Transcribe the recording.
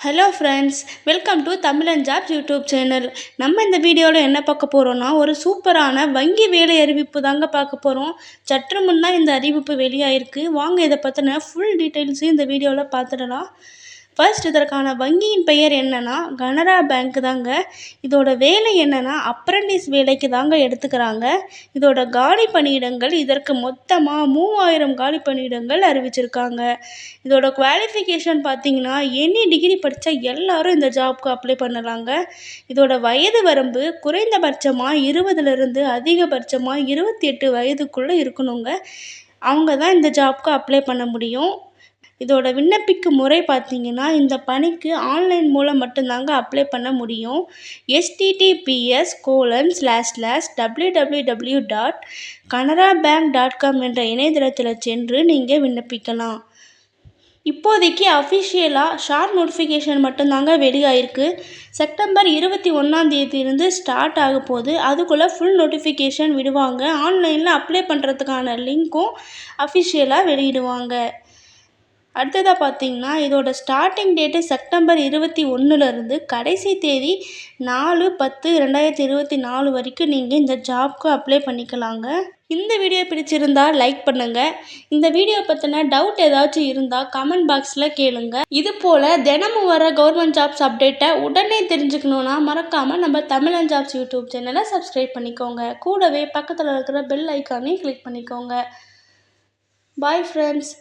Hello friends, welcome to Tamil and jobs YouTube channel. நம்ம இந்த வீடியோவில் என்ன பார்க்க போகிறோன்னா, ஒரு சூப்பரான வங்கி வேலை அறிவிப்பு தாங்க பார்க்க போகிறோம். சற்று முன் தான் இந்த அறிவிப்பு வெளியாயிருக்கு. வாங்க இதை பற்றின ஃபுல் டீட்டெயில்ஸையும் இந்த வீடியோவில் பார்த்துடலாம். ஃபர்ஸ்ட், இதற்கான வங்கியின் பெயர் என்னென்னா கனரா பேங்க் தாங்க. இதோட வேலை என்னென்னா அப்ரண்டிஸ் வேலைக்கு தாங்க எடுத்துக்கிறாங்க. இதோட காலி பணியிடங்கள் இதற்கு மொத்தமாக 3000 காலி பணியிடங்கள் அறிவிச்சிருக்காங்க. இதோட குவாலிஃபிகேஷன் பார்த்தீங்கன்னா எனி டிகிரி படித்த எல்லாரும் இந்த ஜாப்க்கு அப்ளை பண்ணலாங்க. இதோட வயது வரம்பு குறைந்தபட்சமாக 20லேருந்து அதிகபட்சமாக 28 வயதுக்குள்ளே இருக்கணுங்க. அவங்க தான் இந்த ஜாப்க்கு அப்ளை பண்ண முடியும். இதோட விண்ணப்பிக்கும் முறை பார்த்தீங்கன்னா இந்த பணிக்கு ஆன்லைன் மூலம் மட்டும்தாங்க அப்ளை பண்ண முடியும். https://www.canarabank.com என்ற இணையதளத்தில் சென்று நீங்கள் விண்ணப்பிக்கலாம். இப்போதைக்கு அஃபிஷியலாக ஷார்ட் நோட்டிஃபிகேஷன் மட்டும்தாங்க வெளியாயிருக்கு. செப்டம்பர் 21 ஸ்டார்ட் ஆக போகுது. அதுக்குள்ளே ஃபுல் நோட்டிஃபிகேஷன் விடுவாங்க. ஆன்லைனில் அப்ளை பண்ணுறதுக்கான லிங்க்கும் அஃபிஷியலாக வெளியிடுவாங்க. அடுத்ததாக பார்த்தீங்கன்னா இதோட ஸ்டார்டிங் டேட்டு செப்டம்பர் 21லேருந்து கடைசி தேதி 4/10/2024 வரைக்கும் நீங்கள் இந்த ஜாப்க்கு அப்ளை பண்ணிக்கலாங்க. இந்த வீடியோ பிடிச்சிருந்தா லைக் பண்ணுங்கள். இந்த வீடியோ பற்றின டவுட் ஏதாச்சும் இருந்தால் கமெண்ட் பாக்ஸில் கேளுங்க. இது போல் தினமும் வர கவர்மெண்ட் ஜாப்ஸ் அப்டேட்டை உடனே தெரிஞ்சுக்கணுன்னா மறக்காமல் நம்ம தமிழ் அண்ட் ஜாப்ஸ் யூடியூப் சேனலை சப்ஸ்கிரைப் பண்ணிக்கோங்க. கூடவே பக்கத்தில் இருக்கிற பெல் ஐக்கானையும் கிளிக் பண்ணிக்கோங்க. Bye friends.